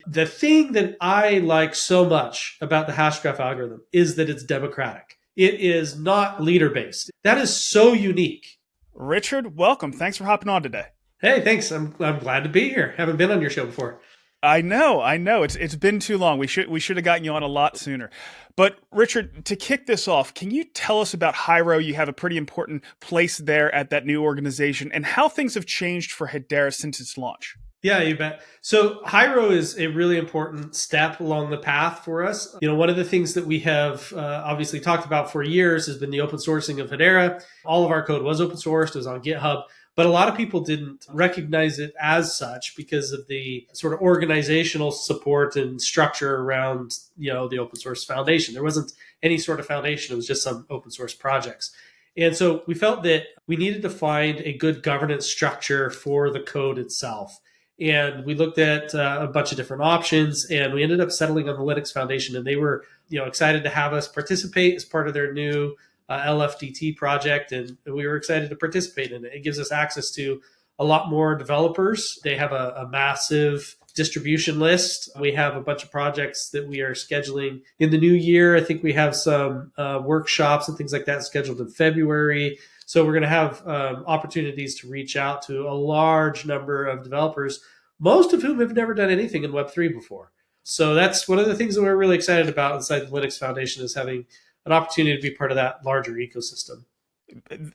the thing that I like so much about the Hashgraph algorithm is that it's democratic. It is not leader based. That is so unique. Richard, welcome. Thanks for hopping on today. Hey, thanks. I'm glad to be here. Haven't been on your show before. I know. It's been too long. We should have gotten you on a lot sooner. But Richard, to kick this off, can you tell us about Hiero? You have a pretty important place there at that new organization, and how things have changed for Hedera since its launch. Yeah, you bet. So Hiero is a really important step along the path for us. One of the things that we have obviously talked about for years has been the open sourcing of Hedera. All of our code was open sourced, it was on GitHub, but a lot of people didn't recognize it as such because of the sort of organizational support and structure around, the open source foundation. There wasn't any sort of foundation. It was just some open source projects. And so we felt that we needed to find a good governance structure for the code itself. And we looked at a bunch of different options, and we ended up settling on the Linux Foundation. And they were, excited to have us participate as part of their new LFDT project, and we were excited to participate in it. It gives us access to a lot more developers. They have a massive distribution list. We have a bunch of projects that we are scheduling in the new year. I think we have some workshops and things like that scheduled in February. So we're going to have opportunities to reach out to a large number of developers, most of whom have never done anything in Web3 before. So that's one of the things that we're really excited about inside the Linux Foundation, is having an opportunity to be part of that larger ecosystem.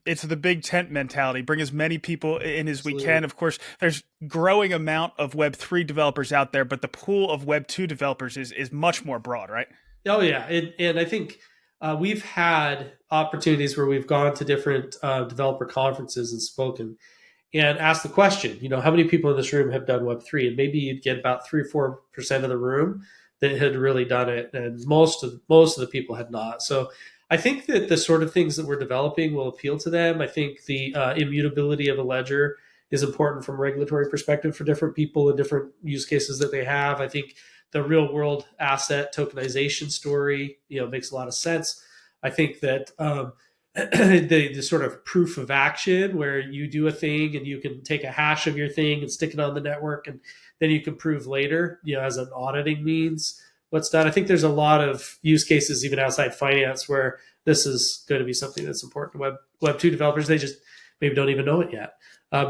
It's the big tent mentality. Bring as many people in as we Absolutely. can. Of course, there's growing amount of Web3 developers out there, but the pool of Web2 developers is much more broad, right? Oh yeah, and I think we've had opportunities where we've gone to different developer conferences and spoken and asked the question, how many people in this room have done Web3? And maybe you'd get about 3 or 4% of the room that had really done it, and most of the people had not. So I think that the sort of things that we're developing will appeal to them. I think the immutability of a ledger is important from a regulatory perspective for different people and different use cases that they have. I think the real world asset tokenization story, makes a lot of sense. I think that the sort of proof of action, where you do a thing and you can take a hash of your thing and stick it on the network, and then you can prove later, as an auditing means what's done. I think there's a lot of use cases even outside finance where this is going to be something that's important to Web2 developers. They just maybe don't even know it yet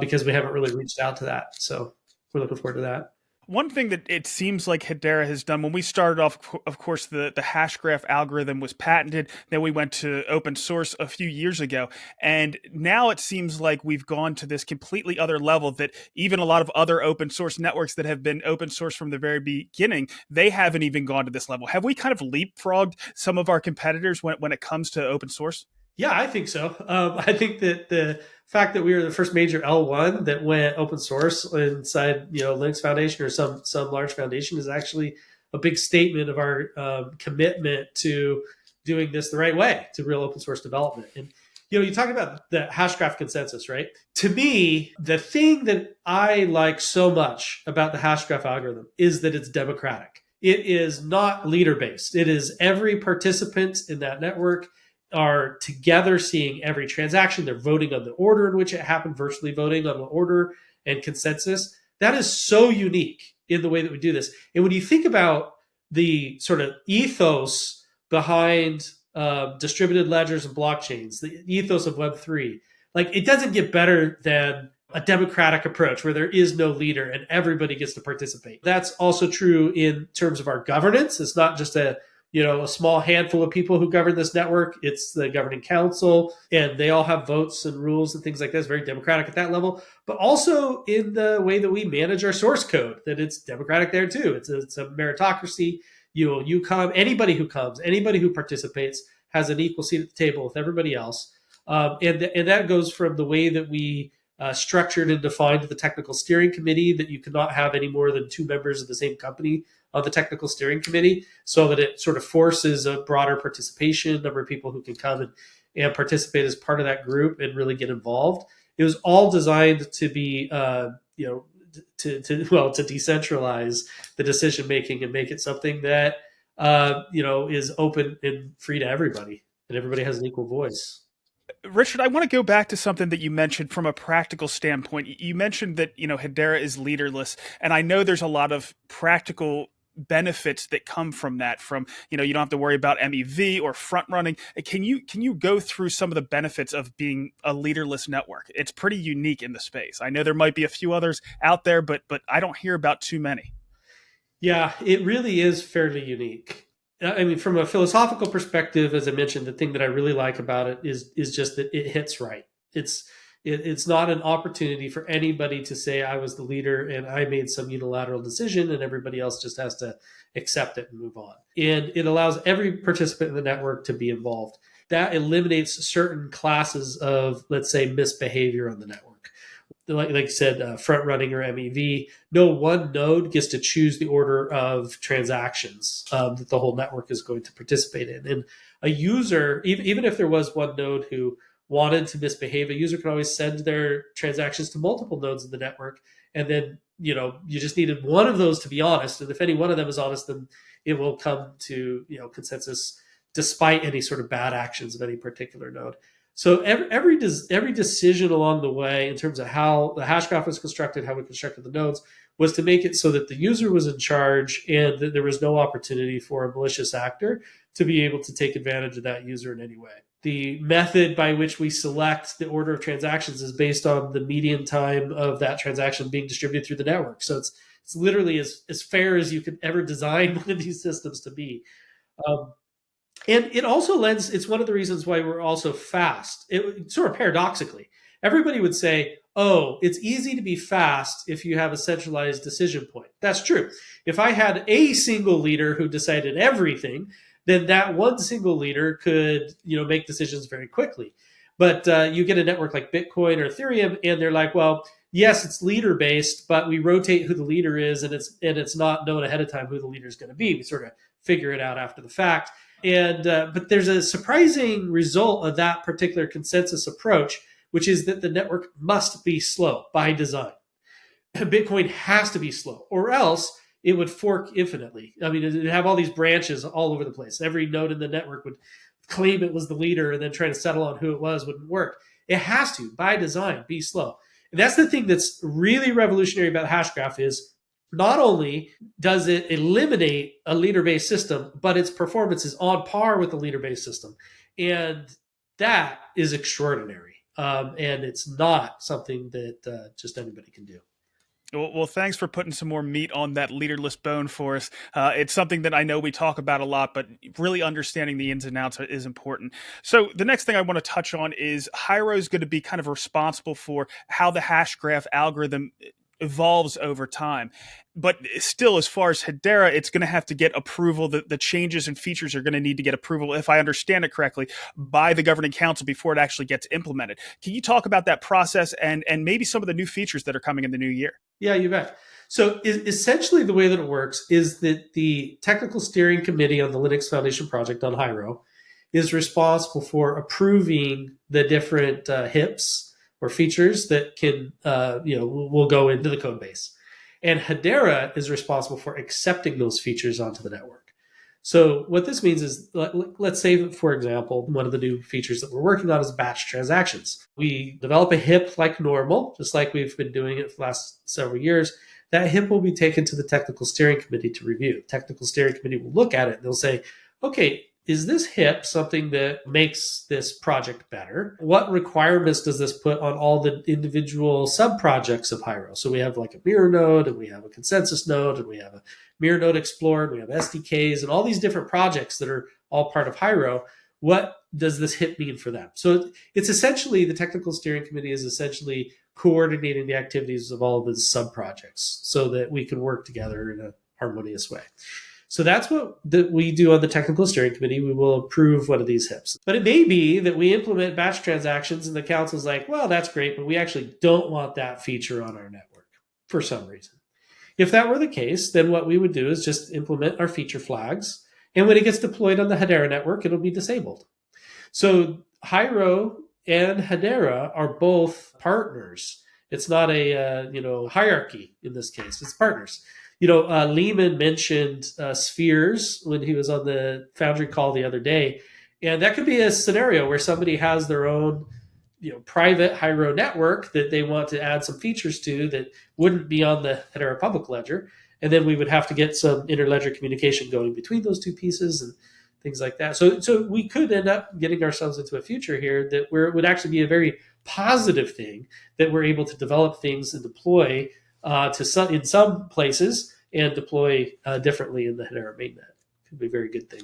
because we haven't really reached out to that. So we're looking forward to that. One thing that it seems like Hedera has done, when we started off, of course, the Hashgraph algorithm was patented. Then we went to open source a few years ago. And now it seems like we've gone to this completely other level, that even a lot of other open source networks that have been open source from the very beginning, they haven't even gone to this level. Have we kind of leapfrogged some of our competitors when it comes to open source? Yeah, I think so. I think that the fact that we were the first major L1 that went open source inside, Linux Foundation or some large foundation is actually a big statement of our commitment to doing this the right way, to real open source development. And you talk about the Hashgraph consensus, right? To me, the thing that I like so much about the Hashgraph algorithm is that it's democratic. It is not leader based. It is every participant in that network are together seeing every transaction. They're voting on the order in which it happened, virtually voting on the order and consensus. That is so unique in the way that we do this. And when you think about the sort of ethos behind distributed ledgers and blockchains, the ethos of Web3, like, it doesn't get better than a democratic approach where there is no leader and everybody gets to participate. That's also true in terms of our governance. It's not just a small handful of people who govern this network. It's the governing council, and they all have votes and rules and things like that. It's very democratic at that level, but also in the way that we manage our source code, that it's democratic there too. It's a meritocracy. You come, anybody who comes, anybody who participates has an equal seat at the table with everybody else. And that goes from the way that we structured and defined the technical steering committee, that you cannot have any more than 2 members of the same company on the technical steering committee, so that it sort of forces a broader participation, number of people who can come and participate as part of that group and really get involved. It was all designed to be, to decentralize the decision making and make it something that, is open and free to everybody, and everybody has an equal voice. Richard, I want to go back to something that you mentioned from a practical standpoint. You mentioned that, Hedera is leaderless, and I know there's a lot of practical benefits that come from that. From, you don't have to worry about MEV or front running. Can you go through some of the benefits of being a leaderless network? It's pretty unique in the space. I know there might be a few others out there, but I don't hear about too many. Yeah, it really is fairly unique. I mean, from a philosophical perspective, as I mentioned, the thing that I really like about it is just that it hits right. It's not an opportunity for anybody to say I was the leader and I made some unilateral decision and everybody else just has to accept it and move on. And it allows every participant in the network to be involved. That eliminates certain classes of, let's say, misbehavior on the network. Like I said, front running or MEV. No one node gets to choose the order of transactions that the whole network is going to participate in. And a user, even if there was one node who wanted to misbehave, a user can always send their transactions to multiple nodes in the network. And then, you just needed one of those to be honest. And if any one of them is honest, then it will come to, consensus despite any sort of bad actions of any particular node. So every decision along the way in terms of how the Hashgraph was constructed, how we constructed the nodes, was to make it so that the user was in charge and that there was no opportunity for a malicious actor to be able to take advantage of that user in any way. The method by which we select the order of transactions is based on the median time of that transaction being distributed through the network. So it's literally as fair as you could ever design one of these systems to be. And it also it's one of the reasons why we're also fast. It sort of paradoxically, everybody would say, oh, it's easy to be fast if you have a centralized decision point. That's true. If I had a single leader who decided everything, then that one single leader could, make decisions very quickly. But you get a network like Bitcoin or Ethereum, and they're like, well, yes, it's leader based, but we rotate who the leader is, and it's not known ahead of time who the leader is going to be. We sort of figure it out after the fact. And but there's a surprising result of that particular consensus approach, which is that the network must be slow by design. Bitcoin has to be slow, or else it would fork infinitely. I mean, it'd have all these branches all over the place. Every node in the network would claim it was the leader, and then trying to settle on who it was wouldn't work. It has to, by design, be slow. And that's the thing that's really revolutionary about Hashgraph is not only does it eliminate a leader-based system, but its performance is on par with the leader-based system. And that is extraordinary. And it's not something that just anybody can do. Well, thanks for putting some more meat on that leaderless bone for us. It's something that I know we talk about a lot, but really understanding the ins and outs is important. So the next thing I want to touch on is Hiero is going to be kind of responsible for how the Hashgraph algorithm evolves over time. But still, as far as Hedera, it's going to have to get approval. The changes and features are going to need to get approval, if I understand it correctly, by the governing council before it actually gets implemented. Can you talk about that process and maybe some of the new features that are coming in the new year? Yeah, you bet. So essentially the way that it works is that the technical steering committee on the Linux Foundation project on Hiero is responsible for approving the different HIPs or features that can, will go into the code base. And Hedera is responsible for accepting those features onto the network. So what this means is, let's say, for example, one of the new features that we're working on is batch transactions. We develop a HIP like normal, just like we've been doing it for the last several years. That HIP will be taken to the technical steering committee to review. Technical steering committee will look at it and they'll say, okay, is this HIP something that makes this project better? What requirements does this put on all the individual sub-projects of Hiero? So we have like a mirror node, and we have a consensus node, and we have a mirror node explorer, and we have SDKs, and all these different projects that are all part of Hiero. What does this HIP mean for them? So it's essentially, the technical steering committee is essentially coordinating the activities of all of the sub-projects so that we can work together in a harmonious way. So that's what we do on the technical steering committee. We will approve one of these HIPs. But it may be that we implement batch transactions and the council's like, well, that's great, but we actually don't want that feature on our network for some reason. If that were the case, then what we would do is just implement our feature flags. And when it gets deployed on the Hedera network, it'll be disabled. So Hiero and Hedera are both partners. It's not a hierarchy in this case. It's partners. Lehman mentioned spheres when he was on the Foundry call the other day. And that could be a scenario where somebody has their own private Hiero network that they want to add some features to that wouldn't be on the Hedera public ledger. and then we would have to get some interledger communication going between those two pieces and things like that. So we could end up getting ourselves into a future here that where it would actually be a very positive thing that we're able to develop things and deploy in some places and deploy differently in the Hedera mainnet. Could be a very good thing.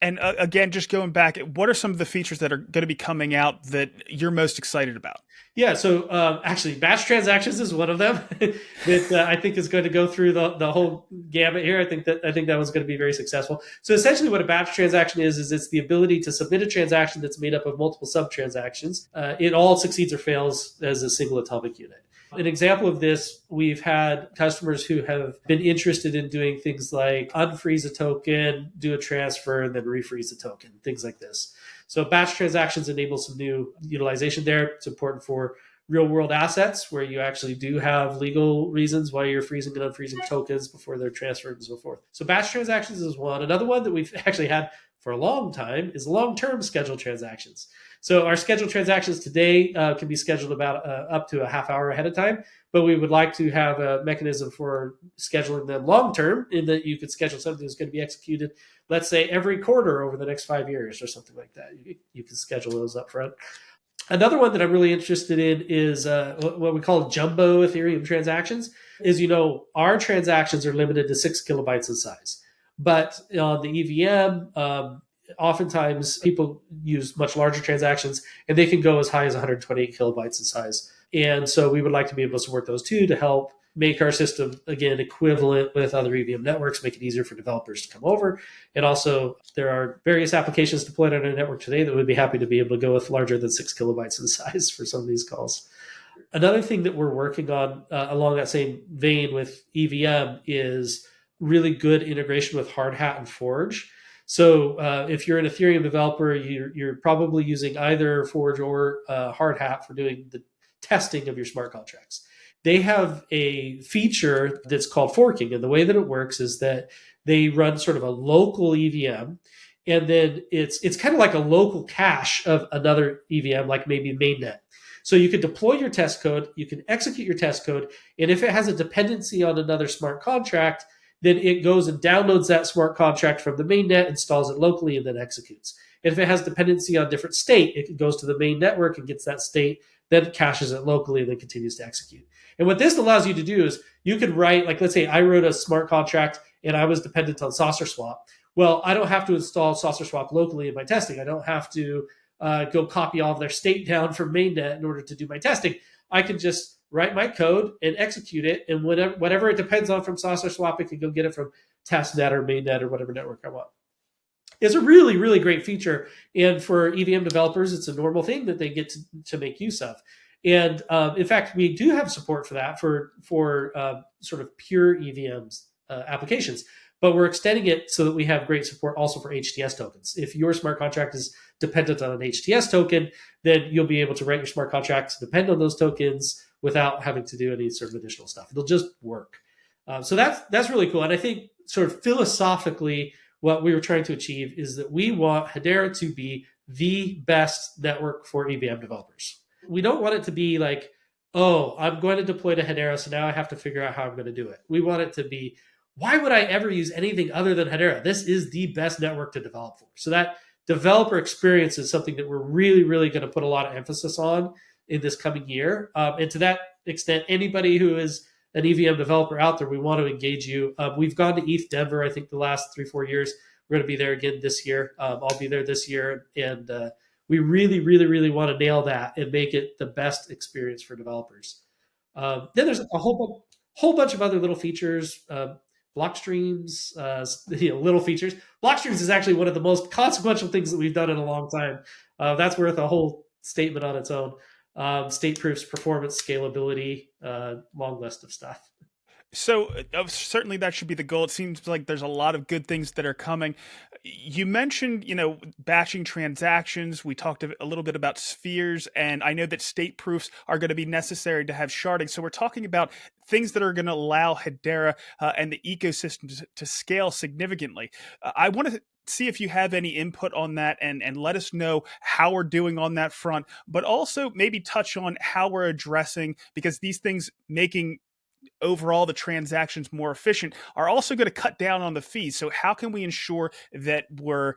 And again, just going back, what are some of the features that are going to be coming out that you're most excited about? Yeah, so actually, batch transactions is one of them that I think is going to go through the whole gamut here. I think that was going to be very successful. So essentially, what a batch transaction is it's the ability to submit a transaction that's made up of multiple sub transactions. It all succeeds or fails as a single atomic unit. An example of this, we've had customers who have been interested in doing things like unfreeze a token, do a transfer, and then refreeze the token, things like this. So batch transactions enable some new utilization there. It's important for real world assets where you actually do have legal reasons why you're freezing and unfreezing tokens before they're transferred and so forth. So batch transactions is one. Another one that we've actually had for a long time is long-term scheduled transactions. So our scheduled transactions today can be scheduled about up to a half hour ahead of time, but we would like to have a mechanism for scheduling them long-term in that you could schedule something that's going to be executed, let's say every quarter over the next 5 years or something like that. You can schedule those up front. Another one that I'm really interested in is what we call jumbo Ethereum transactions. Is, our transactions are limited to 6 kilobytes in size. But on the EVM, oftentimes people use much larger transactions, and they can go as high as 128 kilobytes in size. And so we would like to be able to support those too to help make our system, again, equivalent with other EVM networks, make it easier for developers to come over. And also, there are various applications deployed on our network today that would be happy to be able to go with larger than 6 kilobytes in size for some of these calls. Another thing that we're working on along that same vein with EVM is really good integration with Hardhat and Forge. So if you're an Ethereum developer, you're probably using either Forge or Hardhat for doing the testing of your smart contracts. They have a feature that's called forking. And the way that it works is that they run sort of a local EVM. And then it's kind of like a local cache of another EVM, like maybe mainnet. So you can deploy your test code, you can execute your test code, and if it has a dependency on another smart contract, then it goes and downloads that smart contract from the mainnet, installs it locally, and then executes. And if it has dependency on different state, it goes to the main network and gets that state, then caches it locally, and then continues to execute. And what this allows you to do is you can write, like let's say I wrote a smart contract and I was dependent on Saucer Swap. Well, I don't have to install Saucer Swap locally in my testing. I don't have to go copy all of their state down from mainnet in order to do my testing. I can just write my code and execute it, and whatever it depends on from Saucer Swap, it can go get it from testnet or mainnet or whatever network I want. It's a really, really great feature, and for EVM developers, it's a normal thing that they get to make use of. And in fact, we do have support for that for sort of pure EVMs applications. But we're extending it so that we have great support also for HTS tokens. If your smart contract is dependent on an HTS token, then you'll be able to write your smart contract to depend on those tokens without having to do any sort of additional stuff. It'll just work. So that's really cool. And I think sort of philosophically, what we were trying to achieve is that we want Hedera to be the best network for EVM developers. We don't want it to be like, oh, I'm going to deploy to Hedera, so now I have to figure out how I'm going to do it. We want it to be, why would I ever use anything other than Hedera? This is the best network to develop for. So that developer experience is something that we're really, really going to put a lot of emphasis on in this coming year. And to that extent, anybody who is an EVM developer out there, we want to engage you. We've gone to ETH Denver, I think the last 3-4 years. We're going to be there again this year. I'll be there this year. And we really, really, really want to nail that and make it the best experience for developers. Then there's a whole bunch of other little features. Blockstreams, little features. Blockstreams is actually one of the most consequential things that we've done in a long time. That's worth a whole statement on its own. State proofs, performance, scalability, long list of stuff. So certainly that should be the goal. It seems like there's a lot of good things that are coming. You mentioned, batching transactions. We talked a little bit about spheres, and I know that state proofs are going to be necessary to have sharding. So we're talking about things that are going to allow Hedera and the ecosystem to scale significantly. I want to see if you have any input on that and let us know how we're doing on that front, but also maybe touch on how we're addressing, because these things making overall the transactions more efficient, are also going to cut down on the fees. So how can we ensure that we're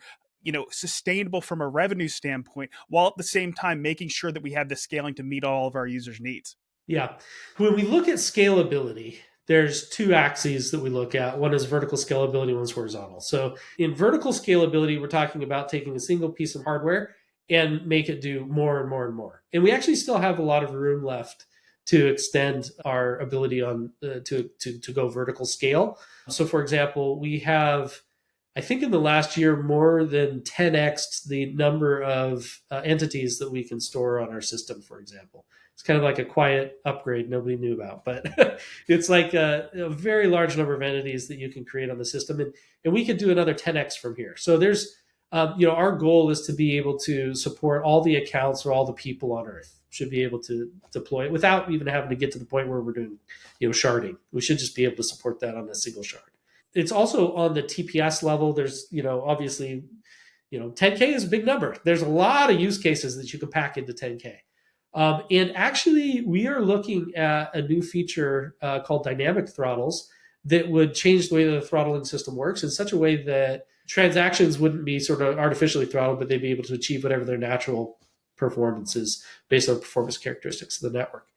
sustainable from a revenue standpoint, while at the same time making sure that we have the scaling to meet all of our users' needs? Yeah. When we look at scalability, there's two axes that we look at. One is vertical scalability, one is horizontal. So in vertical scalability, we're talking about taking a single piece of hardware and make it do more and more and more. And we actually still have a lot of room left to extend our ability on to go vertical scale. So for example, we have, I think in the last year, more than 10x the number of entities that we can store on our system, for example. It's kind of like a quiet upgrade nobody knew about, but it's like a very large number of entities that you can create on the system. And we could do another 10x from here. So there's, our goal is to be able to support all the accounts or all the people on Earth should be able to deploy it without even having to get to the point where we're doing, sharding. We should just be able to support that on a single shard. It's also on the TPS level. There's, obviously, 10K is a big number. There's a lot of use cases that you can pack into 10K. And actually, we are looking at a new feature called dynamic throttles that would change the way the throttling system works in such a way that transactions wouldn't be sort of artificially throttled, but they'd be able to achieve whatever their natural performance is based on performance characteristics of the network.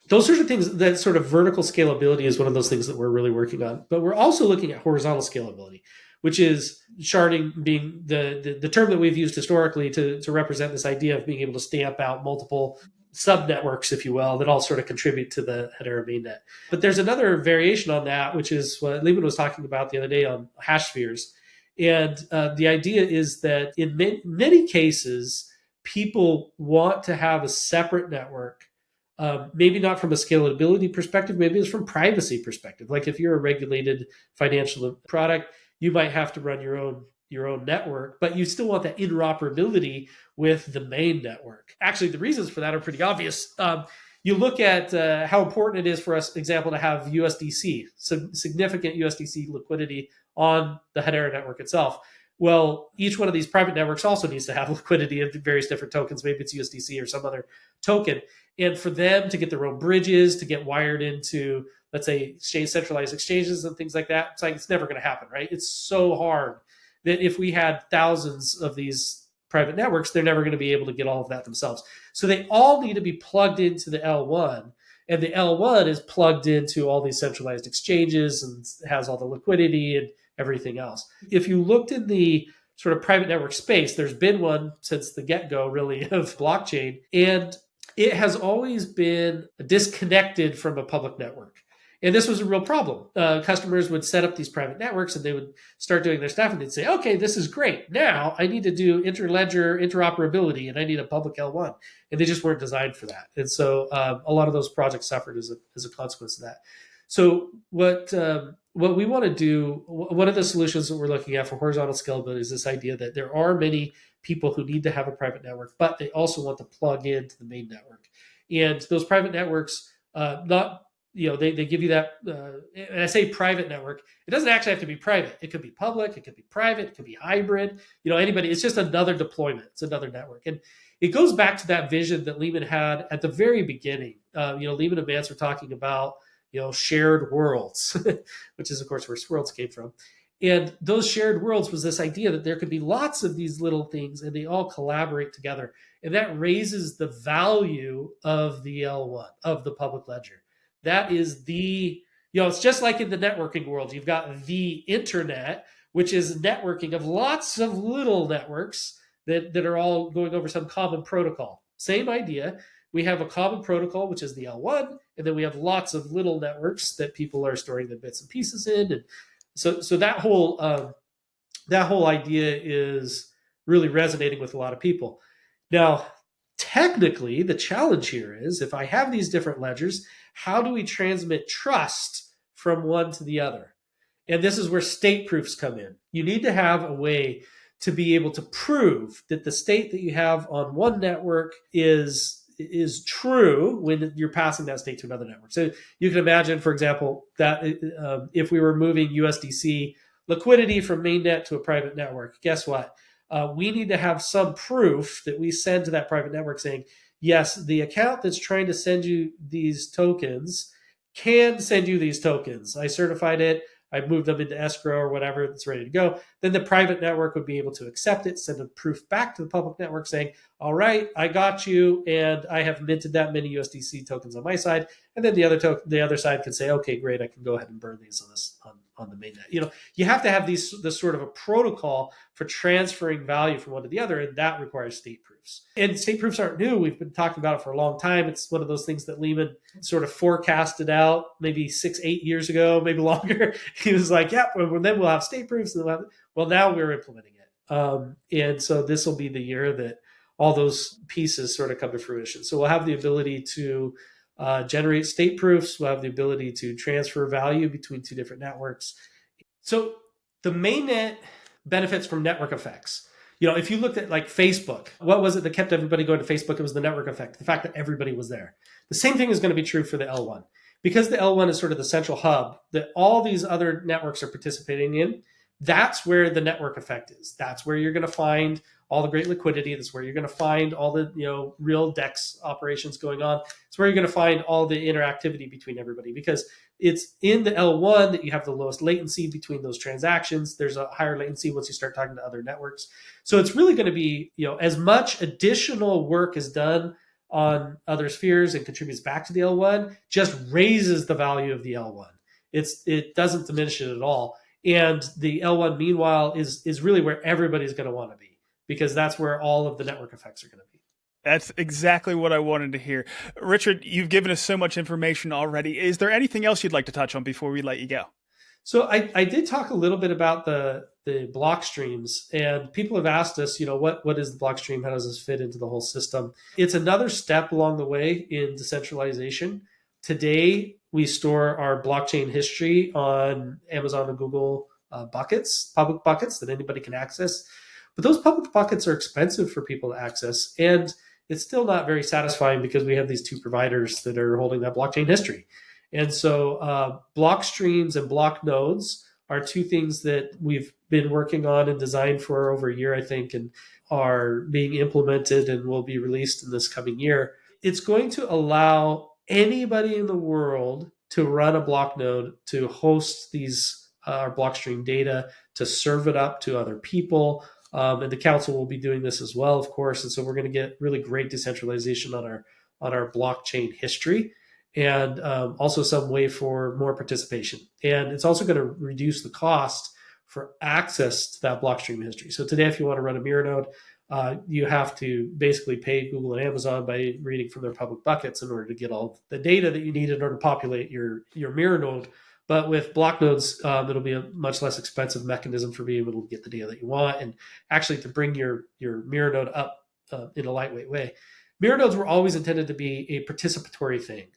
Those sorts of things, that sort of vertical scalability is one of those things that we're really working on. But we're also looking at horizontal scalability, which is sharding being the term that we've used historically to represent this idea of being able to stamp out multiple sub-networks, if you will, that all sort of contribute to the Hedera mainnet. But there's another variation on that, which is what Lehman was talking about the other day on hash spheres. And the idea is that in many cases, people want to have a separate network. Maybe not from a scalability perspective, maybe it's from privacy perspective. Like if you're a regulated financial product, you might have to run your own network, but you still want that interoperability with the main network. Actually, the reasons for that are pretty obvious. You look at how important it is for us, example, to have USDC, so significant USDC liquidity on the Hedera network itself. Well, each one of these private networks also needs to have liquidity of various different tokens. Maybe it's USDC or some other token. And for them to get their own bridges, to get wired into, let's say, centralized exchanges and things like that, it's never going to happen, right? It's so hard that if we had thousands of these private networks, they're never going to be able to get all of that themselves. So they all need to be plugged into the L1. And the L1 is plugged into all these centralized exchanges and has all the liquidity and everything else. If you looked in the sort of private network space, there's been one since the get-go, really, of blockchain, and it has always been disconnected from a public network. And this was a real problem. Customers would set up these private networks and they would start doing their stuff and they'd say, okay, this is great. Now I need to do interledger interoperability and I need a public L1. And they just weren't designed for that. And so a lot of those projects suffered as a consequence of that. So what we want to do, one of the solutions that we're looking at for horizontal scalability is this idea that there are many people who need to have a private network, but they also want to plug into the main network. And those private networks, they give you that, and I say private network, it doesn't actually have to be private. It could be public, it could be private, it could be hybrid, anybody, it's just another deployment. It's another network. And it goes back to that vision that Lehman had at the very beginning. Lehman and Vance were talking about, shared worlds, which is of course where worlds came from. And those shared worlds was this idea that there could be lots of these little things and they all collaborate together. And that raises the value of the L1, of the public ledger. That is it's just like in the networking world. You've got the internet, which is networking of lots of little networks that are all going over some common protocol. Same idea. We have a common protocol, which is the L1, and then we have lots of little networks that people are storing their bits and pieces in. And so that whole idea is really resonating with a lot of people. Now, technically, the challenge here is if I have these different ledgers, how do we transmit trust from one to the other? And this is where state proofs come in. You need to have a way to be able to prove that the state that you have on one network is true when you're passing that state to another network. So you can imagine, for example, that if we were moving USDC liquidity from mainnet to a private network, guess what? We need to have some proof that we send to that private network saying, yes, the account that's trying to send you these tokens can send you these tokens. I certified it. I moved them into escrow or whatever. It's ready to go. Then the private network would be able to accept it, send a proof back to the public network saying, all right, I got you, and I have minted that many USDC tokens on my side. And then the other side can say, okay, great, I can go ahead and burn these on the mainnet. You have to have this sort of a protocol for transferring value from one to the other, and that requires state proofs. And state proofs aren't new. We've been talking about it for a long time. It's one of those things that Lehman sort of forecasted out maybe 6-8 years ago, maybe longer. He was like, yeah, well, then we'll have state proofs. And well, now we're implementing it. And so this will be the year that all those pieces sort of come to fruition. So we'll have the ability to generate state proofs. We'll have the ability to transfer value between two different networks. So the mainnet benefits from network effects. If you looked at like Facebook, what was it that kept everybody going to Facebook? It was the network effect, the fact that everybody was there. The same thing is going to be true for the L1. Because the L1 is sort of the central hub that all these other networks are participating in, that's where the network effect is. That's where you're going to find all the great liquidity. That's where you're going to find all the real DEX operations going on. It's where you're going to find all the interactivity between everybody, because it's in the L1 that you have the lowest latency between those transactions. There's a higher latency once you start talking to other networks. So it's really going to be, as much additional work is done on other spheres and contributes back to the L1, just raises the value of the L1. It doesn't diminish it at all. And the L1, meanwhile, is really where everybody's going to want to be, because that's where all of the network effects are going to be. That's exactly what I wanted to hear. Richard, you've given us so much information already. Is there anything else you'd like to touch on before we let you go? So I did talk a little bit about the Blockstreams, and people have asked us, what is the Blockstream? How does this fit into the whole system? It's another step along the way in decentralization. Today, we store our blockchain history on Amazon and Google buckets, public buckets that anybody can access. But those public buckets are expensive for people to access, and it's still not very satisfying because we have these two providers that are holding that blockchain history. And so Blockstreams and block nodes are two things that we've been working on and designed for over a year, I think, and are being implemented and will be released in this coming year. It's going to allow anybody in the world to run a block node, to host these Blockstream data, to serve it up to other people. And the council will be doing this as well, of course. And so we're going to get really great decentralization on our blockchain history, and also some way for more participation. And it's also going to reduce the cost for access to that Blockstream history. So today, if you want to run a mirror node, you have to basically pay Google and Amazon by reading from their public buckets in order to get all the data that you need in order to populate your mirror node. But with block nodes, it'll be a much less expensive mechanism for being able to get the data that you want, and actually to bring your mirror node up in a lightweight way. Mirror nodes were always intended to be a participatory thing.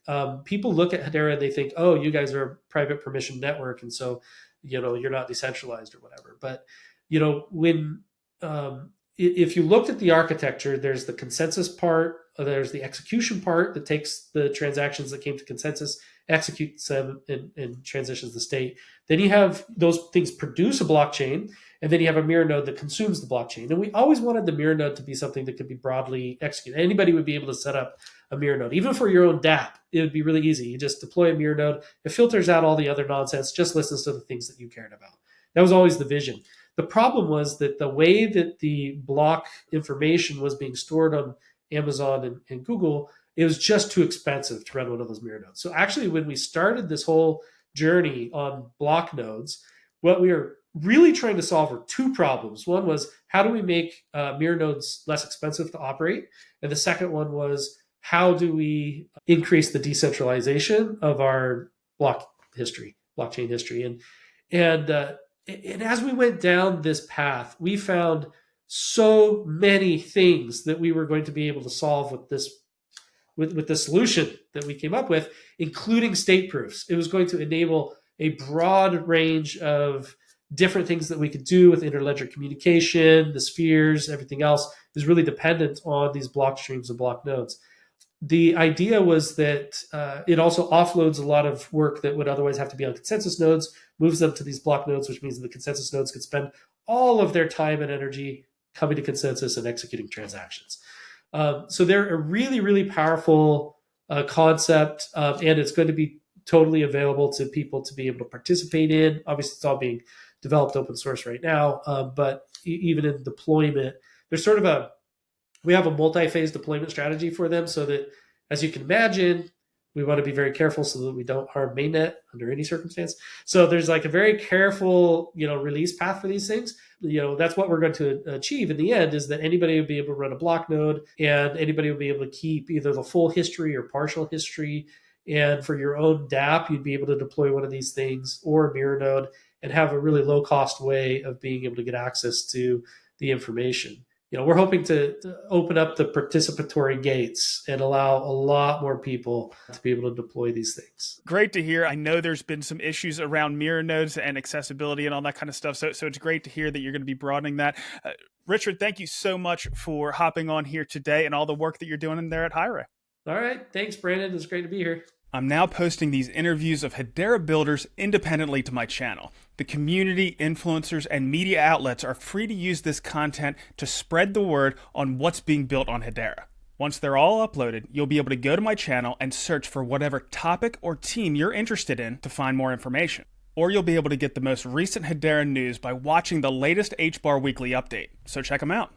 People look at Hedera and they think, oh, you guys are a private permission network, and so you're not decentralized or whatever. But when if you looked at the architecture, there's the consensus part, there's the execution part that takes the transactions that came to consensus, executes them, and transitions the state. Then you have those things produce a blockchain, and then you have a mirror node that consumes the blockchain. And we always wanted the mirror node to be something that could be broadly executed. Anybody would be able to set up a mirror node. Even for your own dApp, it would be really easy. You just deploy a mirror node. It filters out all the other nonsense, just listens to the things that you cared about. That was always the vision. The problem was that the way that the block information was being stored on Amazon and Google, it was just too expensive to run one of those mirror nodes. So actually, when we started this whole journey on block nodes, what we were really trying to solve were two problems. One was, how do we make mirror nodes less expensive to operate? And the second one was, how do we increase the decentralization of our blockchain history? And as we went down this path, we found so many things that we were going to be able to solve with the solution that we came up with, including state proofs. It was going to enable a broad range of different things that we could do with interledger communication, the spheres, everything else is really dependent on these block streams and block nodes. The idea was that it also offloads a lot of work that would otherwise have to be on consensus nodes, moves them to these block nodes, which means that the consensus nodes could spend all of their time and energy coming to consensus and executing transactions. So they're a really, really powerful concept, and it's going to be totally available to people to be able to participate in. Obviously, it's all being developed open source right now, but even in deployment, there's sort of we have a multi-phase deployment strategy for them so that, as you can imagine, we want to be very careful so that we don't harm mainnet under any circumstance. So there's like a very careful, release path for these things. That's what we're going to achieve in the end, is that anybody will be able to run a block node, and anybody will be able to keep either the full history or partial history. And for your own dApp, you'd be able to deploy one of these things or a mirror node and have a really low cost way of being able to get access to the information. We're hoping to open up the participatory gates and allow a lot more people to be able to deploy these things. Great to hear. I know there's been some issues around mirror nodes and accessibility and all that kind of stuff. So it's great to hear that you're going to be broadening that. Richard, thank you so much for hopping on here today and all the work that you're doing in there at Hiero. All right. Thanks, Brandon. It's great to be here. I'm now posting these interviews of Hedera builders independently to my channel. The community, influencers, and media outlets are free to use this content to spread the word on what's being built on Hedera. Once they're all uploaded, you'll be able to go to my channel and search for whatever topic or team you're interested in to find more information. Or you'll be able to get the most recent Hedera news by watching the latest HBAR weekly update. So check them out.